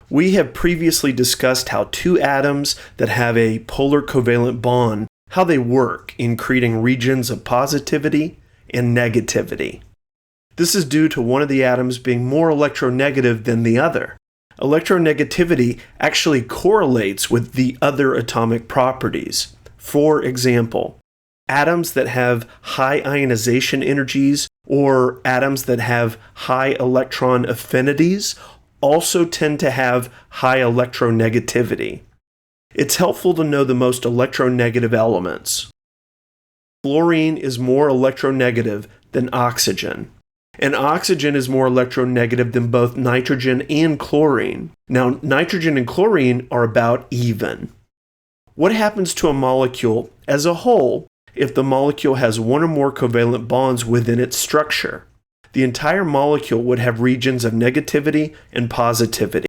We have previously discussed how two atoms that have a polar covalent bond, how they work in creating regions of positivity and negativity. This is due to one of the atoms being more electronegative than the other. Electronegativity actually correlates with the other atomic properties. For example, atoms that have high ionization energies or atoms that have high electron affinities also tend to have high electronegativity. It's helpful to know the most electronegative elements. Fluorine is more electronegative than oxygen, and oxygen is more electronegative than both nitrogen and chlorine. Now, nitrogen and chlorine are about even. What happens to a molecule as a whole if the molecule has one or more covalent bonds within its structure? The entire molecule would have regions of negativity and positivity.